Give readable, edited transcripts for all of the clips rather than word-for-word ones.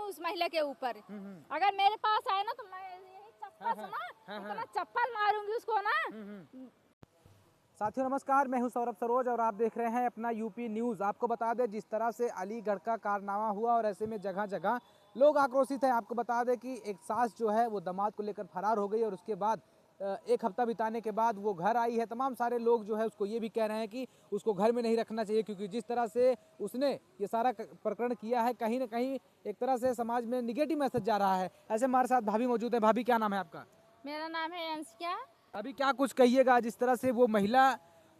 उस महिला के ऊपर। अगर मेरे पास आए ना तो मैं यही चप्पल से ना इतना चप्पल मारूंगी उसको ना। साथियों नमस्कार, मैं हूं सौरभ सरोज और आप देख रहे हैं अपना यूपी न्यूज़। आपको बता दें जिस तरह से अलीगढ़ का कारनामा हुआ और ऐसे में जगह जगह लोग आक्रोशित हैं। आपको बता दें कि एक सास जो है वो दामाद को लेकर फरार हो गई और उसके बाद एक हफ्ता बिताने के बाद वो घर आई है। तमाम सारे लोग जो है उसको ये भी कह रहे हैं कि उसको घर में नहीं रखना चाहिए, क्योंकि जिस तरह से उसने ये सारा प्रकरण किया है कहीं ना कहीं एक तरह से समाज में निगेटिव मैसेज जा रहा है। ऐसे हमारे साथ भाभी मौजूद है। भाभी क्या नाम है आपका? मेरा नाम है अंशिका। अभी क्या कुछ कहिएगा जिस तरह से वो महिला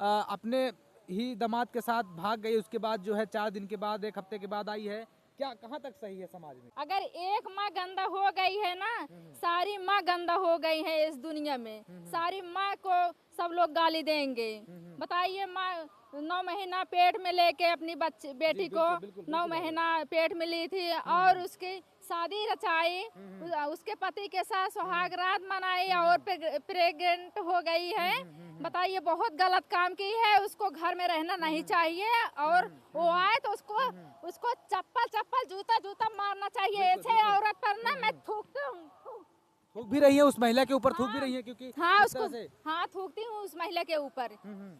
अपने ही दामाद के साथ भाग गई, उसके बाद जो है 4 दिन के बाद 1 हफ्ते के बाद आई है, क्या कहाँ तक सही है समाज में? अगर एक माँ गंदा हो गई है ना, सारी माँ गंदा हो गई है इस दुनिया में। सारी माँ को सब लोग गाली देंगे। बताइए, माँ 9 महीना पेट में लेके अपनी बच्ची बेटी को 9 महीना पेट में ली थी और उसकी शादी रचाई, उसके पति के साथ सुहाग रात मनाई और प्रेग्नेंट हो गई है। बताइए, बहुत गलत काम की है। उसको घर में रहना नहीं चाहिए और वो आए तो उसको चप्पल जूता मारना चाहिए। ऐसे औरत पर ना मैं थूकती हूँ। थूक भी रही है उस महिला के ऊपर, थूक भी रही है क्योंकि हाँ, इस तरह उसको से थूकती हूँ उस महिला के ऊपर।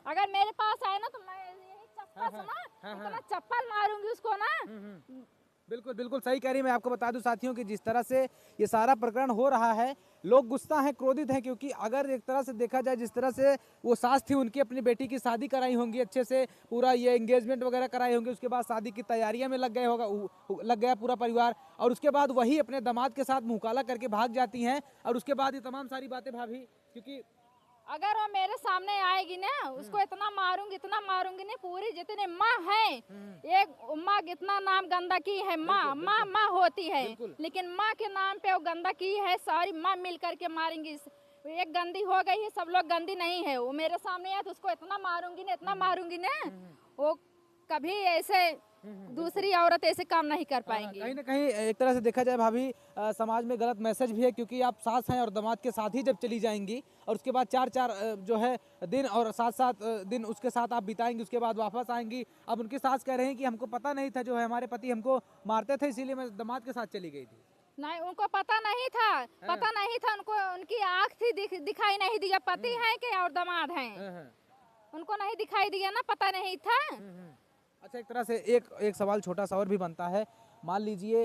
अगर मेरे पास आए ना तो मैं यही चप्पल से ना इतना चप्पल मारूंगी उसको ना। बिल्कुल बिल्कुल सही कह रही। मैं आपको बता दूं साथियों कि जिस तरह से ये सारा प्रकरण हो रहा है, लोग गुस्सा हैं, क्रोधित हैं, क्योंकि अगर एक तरह से देखा जाए जिस तरह से वो सास थी उनकी अपनी बेटी की शादी कराई होंगी, अच्छे से पूरा ये एंगेजमेंट वगैरह कराई होंगी, उसके बाद शादी की तैयारियां में लग गया पूरा परिवार, और उसके बाद वही अपने दामाद के साथ मुंह काला करके भाग जाती हैं। और उसके बाद ये तमाम सारी बातें भाभी, क्योंकि अगर वो मेरे सामने आएगी ना उसको इतना मारूंगी ना, पूरी जितनी माँ है, एक माँ कितना नाम गंदा की है। माँ होती है, लेकिन माँ के नाम पे वो गंदा की है, सारी माँ मिल करके मारेंगी। एक गंदी हो गई है, सब लोग गंदी नहीं है। वो मेरे सामने है तो उसको इतना मारूंगी ना वो कभी ऐसे दूसरी औरत ऐसे काम नहीं कर पाएंगी। कहीं ना कहीं एक तरह से देखा जाए भाभी, समाज में गलत मैसेज भी है, क्योंकि आप सास हैं और दामाद के साथ ही जब चली जाएंगी और उसके बाद 4 जो है दिन और 7 दिन उसके साथ आप बिताएंगी, उसके बाद वापस आएंगी। अब उनकी सास कह रहे हैं कि हमको पता नहीं था, जो है हमारे पति हमको मारते थे, इसीलिए मैं दामाद के साथ चली गई थी। नहीं, उनको पता नहीं था, उनको उनकी आँख थी, दिखाई नहीं दिया पति है कि और दामाद हैं। उनको नहीं दिखाई दिया ना, पता नहीं था। अच्छा, एक तरह से एक सवाल छोटा सा और भी बनता है। मान लीजिए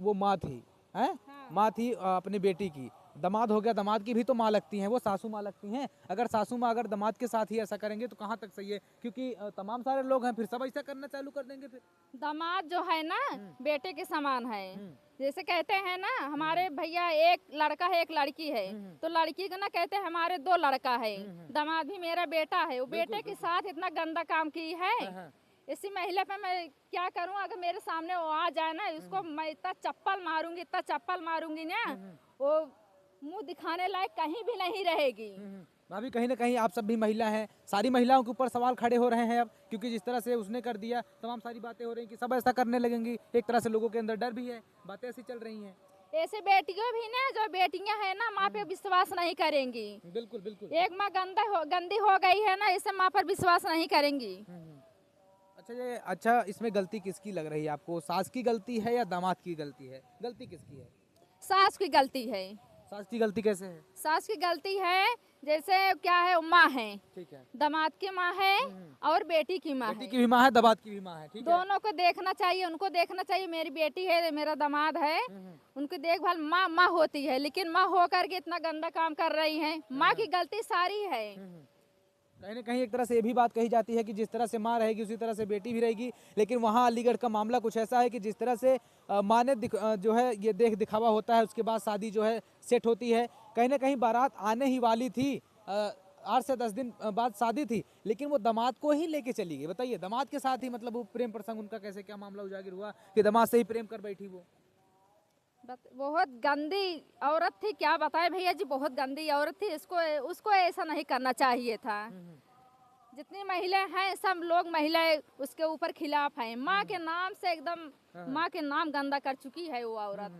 वो माँ थी, हैं? हाँ। माँ थी अपनी बेटी की, दामाद हो गया, दामाद की भी तो माँ लगती हैं, वो सासू माँ लगती हैं। अगर सासू माँ अगर दामाद के साथ ही ऐसा करेंगे तो कहाँ तक सही है? क्योंकि तमाम सारे लोग हैं, फिर सब ऐसा करना चालू कर देंगे फिर। दामाद जो है ना बेटे के समान है। जैसे कहते हैं ना, हमारे भैया एक लड़का है एक लड़की है, तो लड़की को ना कहते हैं हमारे 2 लड़का है। दामाद भी मेरा बेटा है। वो बेटे के साथ इतना गंदा काम की है। इसी महिला पे मैं क्या करूं? अगर मेरे सामने वो आ जाए ना, उसको मैं इतना चप्पल मारूंगी ना, वो मुंह दिखाने लायक कहीं भी नहीं रहेगी। भाभी कहीं ना कहीं आप सब भी महिला हैं, सारी महिलाओं के ऊपर सवाल खड़े हो रहे हैं अब, क्योंकि जिस तरह से उसने कर दिया, तमाम सारी बातें हो रही हैं कि सब ऐसा करने लगेंगी। एक तरह से लोगों के अंदर डर भी है, बातें ऐसी चल रही हैं। ऐसे बेटियों भी ना, जो बेटियां हैं ना, माँ पे विश्वास नहीं करेंगी। बिल्कुल बिल्कुल। एक माँ गंदी हो गई है ना, इसे माँ पर विश्वास नहीं करेंगी। अच्छा, इसमें गलती किसकी लग रही है आपको? सास की गलती है या दामाद की गलती है? गलती किसकी है? सास की गलती है। सास की गलती कैसे है? सास की गलती है, जैसे क्या है, माँ है, ठीक है, दामाद की माँ है और बेटी की माँ बेटी है। की भी माँ है, दामाद की भी माँ है, ठीक है। दोनों को देखना चाहिए, उनको देखना चाहिए। मेरी बेटी है, मेरा दामाद है, उनकी देखभाल माँ होती है, लेकिन माँ होकर के इतना गंदा काम कर रही है। माँ की गलती सारी है। कहीं ना कहीं एक तरह से ये भी बात कही जाती है कि जिस तरह से माँ रहेगी उसी तरह से बेटी भी रहेगी, लेकिन वहाँ अलीगढ़ का मामला कुछ ऐसा है कि जिस तरह से माँ ने जो है ये दिखावा होता है, उसके बाद शादी जो है सेट होती है। कहीं ना कहीं बारात आने ही वाली थी, 8 से 10 दिन बाद शादी थी, लेकिन वो दामाद को ही लेके चली गई। बताइए, दामाद के साथ ही मतलब वो प्रेम प्रसंग उनका कैसे, क्या मामला उजागर हुआ कि दामाद से ही प्रेम कर बैठी वो? बहुत गंदी औरत थी, क्या बताए भैया जी, बहुत गंदी औरत थी। उसको ऐसा नहीं करना चाहिए था। जितनी महिलाएं हैं सब लोग महिलाएं उसके ऊपर खिलाफ हैं। माँ के नाम से एकदम माँ के नाम गंदा कर चुकी है वो औरत।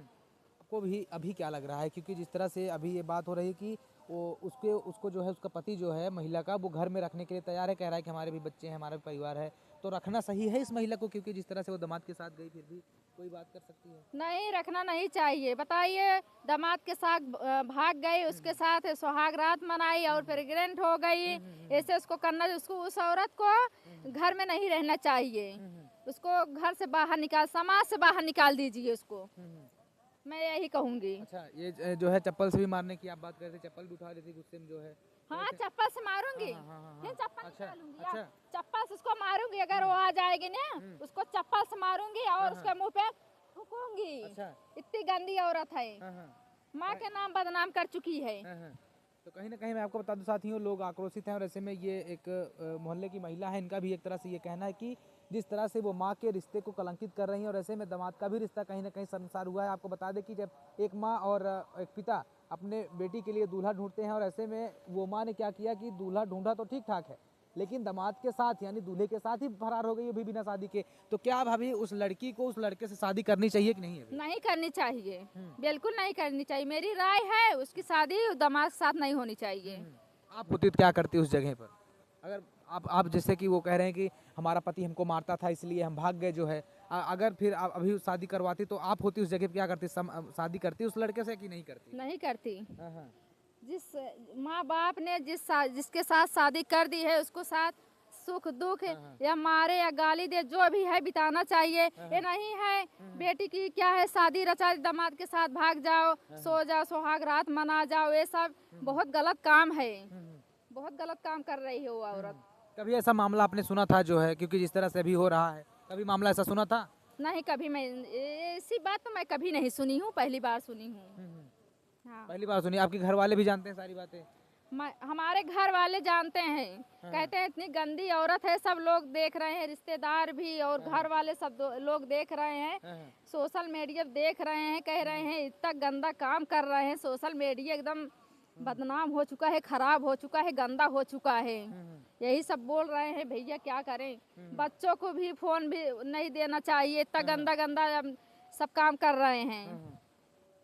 आपको भी अभी क्या लग रहा है, क्योंकि जिस तरह से अभी ये बात हो रही है कि वो उसको जो है उसका पति जो है महिला का, वो घर में रखने के लिए तैयार है, कह रहा है कि हमारे भी बच्चे हैं, हमारा भी परिवार है, तो रखना सही है इस महिला को, क्योंकि जिस तरह से वो दामाद के साथ गई फिर भी कोई बात कर सकती है? नहीं, रखना नहीं चाहिए। बताइए, दामाद के साथ भाग गई, उसके साथ सुहाग रात मनाई और प्रेग्नेंट हो गई, ऐसे उसको करना, उसको, उस औरत को घर में नहीं रहना चाहिए, उसको घर से बाहर निकाल, समाज से बाहर निकाल दीजिए उसको, मैं यही कहूँगी। अच्छा, ये जो है चप्पल से भी मारने की आप बात कर रहे थे, चप्पल भी उठा रही थी गुस्से में जो है? हाँ, चप्पल से मारूंगी, हाँ। चप्पल अच्छा, निकालूंगी, अच्छा। चप्पल से उसको मारूंगी, अगर वो आ जाएगी ना उसको चप्पल से मारूंगी और उसके मुंह पे थूकूंगी। अच्छा। इतनी गंदी औरत है, माँ के नाम बदनाम कर चुकी है। तो कहीं ना कहीं मैं आपको बता दूं साथियों, लोग आक्रोशित हैं और ऐसे में ये एक मोहल्ले की महिला है, इनका भी एक तरह से ये कहना है कि जिस तरह से वो माँ के रिश्ते को कलंकित कर रही हैं, और ऐसे में दामाद का भी रिश्ता कहीं ना कहीं शर्मसार हुआ है। आपको बता दें कि जब एक माँ और एक पिता अपने बेटी के लिए दूल्हा ढूंढते हैं, और ऐसे में वो माँ ने क्या किया कि दूल्हा ढूंढा तो ठीक ठाक है, लेकिन दामाद के साथ यानी दूल्हे के साथ ही फरार हो गई अभी बिना शादी के। तो क्या भाभी उस लड़की को उस लड़के से शादी करनी चाहिए कि नहीं? अभी नहीं करनी चाहिए, बिल्कुल नहीं करनी चाहिए, मेरी राय है, उसकी शादी दामाद के साथ नहीं होनी चाहिए। आप होती तो क्या करती उस जगह पर? अगर आप जैसे कि वो कह रहे हैं कि हमारा पति हमको मारता था इसलिए हम भाग गए जो है, अगर फिर आप अभी शादी करवाती तो आप होती उस जगह पे क्या करती? शादी करती उस लड़के से कि नहीं करती? नहीं करती। हाँ। जिस माँ बाप ने जिसके साथ शादी कर दी है उसको साथ सुख दुख या मारे या गाली दे जो भी है बिताना चाहिए। ये नहीं है बेटी की क्या है शादी रचा दामाद के साथ भाग जाओ, सो जाओ, सुहाग रात मना जाओ, ये सब बहुत गलत काम है, बहुत गलत काम कर रही है वो औरत। कभी ऐसा मामला आपने सुना था जो है, क्योंकि जिस तरह से अभी हो रहा है, कभी मामला ऐसा सुना था? नहीं, कभी मैं ऐसी बात तो मैं कभी नहीं सुनी हूँ, पहली बार सुनी हूँ। हाँ। पहली बार सुनी? आपके घर वाले भी जानते हैं सारी बातें? हमारे घर वाले जानते हैं, कहते हैं इतनी गंदी औरत है, सब लोग देख रहे हैं, रिश्तेदार भी और घर वाले सब लोग देख रहे हैं, सोशल मीडिया देख रहे हैं, कह रहे हैं इतना गंदा काम कर रहे हैं, सोशल मीडिया एकदम बदनाम हो चुका है, खराब हो चुका है, गंदा हो चुका है, यही सब बोल रहे हैं। भैया क्या करें, बच्चों को भी फोन भी नहीं देना चाहिए, इतना गंदा गंदा सब काम कर रहे हैं,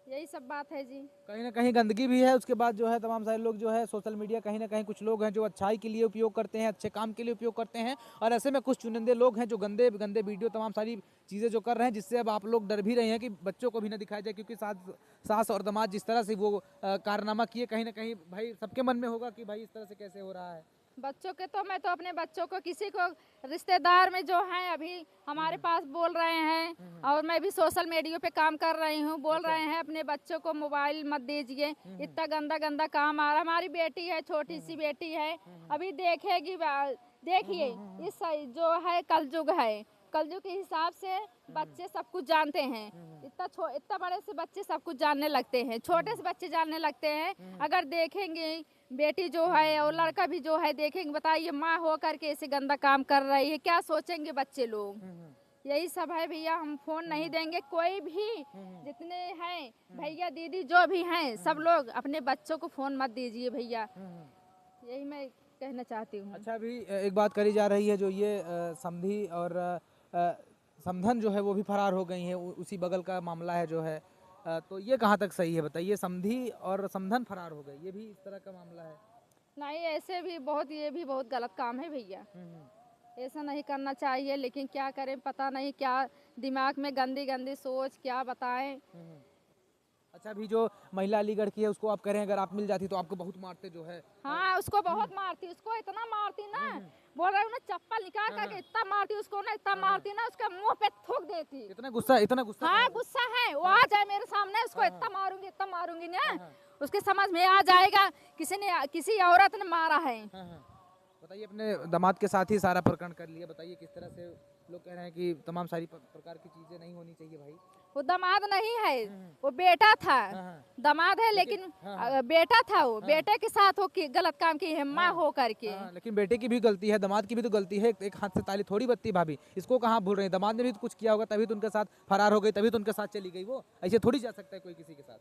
यही सब बात है जी। कहीं ना कहीं गंदगी भी है, उसके बाद जो है तमाम सारे लोग जो है सोशल मीडिया कहीं ना कहीं कुछ लोग हैं जो अच्छाई के लिए उपयोग करते हैं, अच्छे काम के लिए उपयोग करते हैं, और ऐसे में कुछ चुनिंदे लोग हैं जो गंदे गंदे वीडियो तमाम सारी चीज़ें जो कर रहे हैं, जिससे अब आप लोग डर भी रहे हैं कि बच्चों को भी ना दिखाया जाए, क्योंकि सास और दामाद जिस तरह से वो कारनामा किए, कहीं ना कहीं भाई सबके मन में होगा कि भाई इस तरह से कैसे हो रहा है। बच्चों के तो मैं तो अपने बच्चों को किसी को रिश्तेदार में जो हैं अभी हमारे पास बोल रहे हैं, और मैं भी सोशल मीडिया पे काम कर रही हूँ, बोल रहे हैं अपने बच्चों को मोबाइल मत दीजिए, इतना गंदा गंदा काम आ रहा है। हमारी बेटी है, छोटी सी बेटी है, अभी देखेगी, देखिए इस जो है कलयुग है, कलयुग के हिसाब से बच्चे सब कुछ जानते हैं, इतना बड़े से बच्चे सब कुछ जानने लगते हैं, छोटे से बच्चे जानने लगते हैं। अगर देखेंगे बेटी जो है और लड़का भी जो है देखेंगे, बताइए माँ हो करके ऐसे गंदा काम कर रही है, क्या सोचेंगे बच्चे लोग। यही सब है भैया, हम फोन नहीं देंगे, कोई भी जितने हैं भैया दीदी जो भी हैं सब लोग अपने बच्चों को फोन मत दीजिए भैया, यही मैं कहना चाहती हूँ। अच्छा, अभी एक बात करी जा रही है जो ये समधी और समधन जो है वो भी फरार हो गई हैं, उसी बगल का मामला है जो है, तो ये कहाँ तक सही है बताइए? समधी और समधन फरार हो गए, ये भी इस तरह का मामला है? नहीं, ऐसे भी बहुत, ये भी बहुत गलत काम है भैया, ऐसा नहीं करना चाहिए, लेकिन क्या करें, पता नहीं क्या दिमाग में गंदी गंदी सोच, क्या बताएं। अच्छा, अभी जो महिला अलीगढ़ की है उसको आप कह रहे हैं अगर आप मिल जाती तो आपको बहुत मारते जो है? हाँ, उसको बहुत मारती, उसको इतना मारती ना, बोल रही हूँ ना, चप्पल निकाल करके इतना मारती उसको ना, इतना मारती ना, उसके मुंह पे थूक देती। इतना गुस्सा, इतना गुस्सा? हाँ, गुस्सा है, वो आ जाए मेरे सामने, उसको इतना मारूंगी ना, उसके समझ में आ जाएगा किसी औरत ने मारा है। बताइए, अपने दामाद के साथ ही सारा प्रकरण कर लिया, बताइए किस तरह से लोग कह रहे हैं कि तमाम सारी प्रकार की चीजें नहीं होनी चाहिए भाई। वो दामाद नहीं है, वो बेटा था, दामाद है लेकिन बेटा था, वो बेटे के साथ वो गलत काम की है, माँ हो करके। लेकिन बेटे की भी गलती है, दामाद की भी तो गलती है, एक हाथ से ताली थोड़ी बत्ती भाभी, इसको कहाँ भूल रहे हैं? दामाद ने भी तो कुछ किया होगा, तभी तो उनके साथ फरार हो गई, तभी तो उनके साथ चली गई, वो ऐसे थोड़ी जा सकता है कोई किसी के साथ।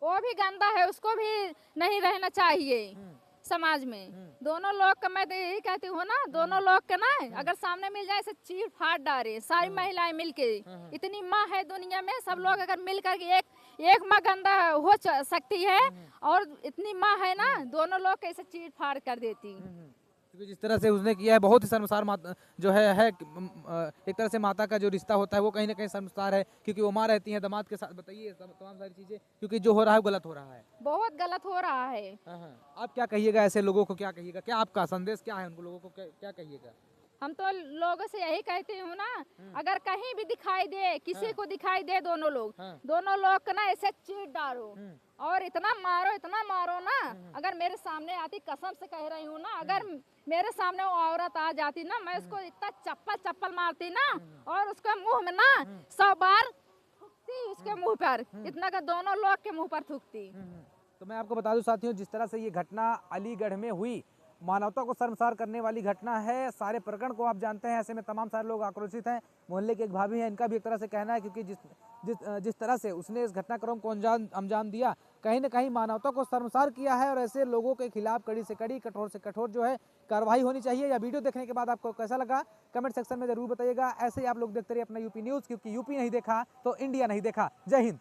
वो भी गंदा है, उसको भी नहीं रहना चाहिए समाज में। दोनों लोग का मैं तो यही कहती हूँ ना, दोनों लोग का ना अगर सामने मिल जाए ऐसे चीर फाड़ डाले सारी महिलाएं मिलके, इतनी माँ है दुनिया में, सब लोग अगर मिल करके एक माँ गंदा हो सकती है, और इतनी माँ है ना, दोनों लोग कैसे चीर फाड़ कर देती। क्योंकि जिस तरह से उसने किया है बहुत ही शर्मसार जो है एक तरह से माता का जो रिश्ता होता है वो कहीं ना कहीं शर्मसार है, क्योंकि वो माँ रहती है दामाद के साथ। बताइए तमाम सारी चीजें, क्योंकि जो हो रहा है वो गलत हो रहा है। बहुत गलत हो रहा है। हाँ, आप क्या कहिएगा ऐसे लोगों को, क्या कहिएगा, क्या आपका संदेश क्या है उनको लोगों को, क्या कहिएगा? हम तो लोगों से यही कहती हूँ ना, अगर कहीं भी दिखाई दे, किसी को दिखाई दे, दोनों लोग को ना ऐसे चीट डालो और इतना मारो ना। अगर मेरे सामने आती, कसम से कह रही हूँ ना, अगर मेरे सामने वो औरत आ जाती ना, मैं उसको इतना चप्पल मारती ना, और उसके मुंह में ना 100 बार थूकती, उसके मुंह पर इतना का दोनों लोग के मुंह पर थूकती। तो मैं आपको बता दूं साथियों, जिस तरह से ये घटना अलीगढ़ में हुई, मानवता को शर्मसार करने वाली घटना है। सारे प्रकरण को आप जानते हैं, ऐसे में तमाम सारे लोग आक्रोशित हैं। मोहल्ले के एक भाभी हैं, इनका भी एक तरह से कहना है, क्योंकि जिस तरह से उसने इस घटनाक्रम को अंजाम दिया, कहीं ना कहीं मानवता को शर्मसार किया है। और ऐसे लोगों के खिलाफ कड़ी से कड़ी, कठोर से कठोर जो है कार्रवाई होनी चाहिए। या वीडियो देखने के बाद आपको कैसा लगा कमेंट सेक्शन में जरूर बताइएगा। ऐसे ही आप लोग देखते रहिए अपना यूपी न्यूज़, क्योंकि यूपी नहीं देखा तो इंडिया नहीं देखा। जय हिंद।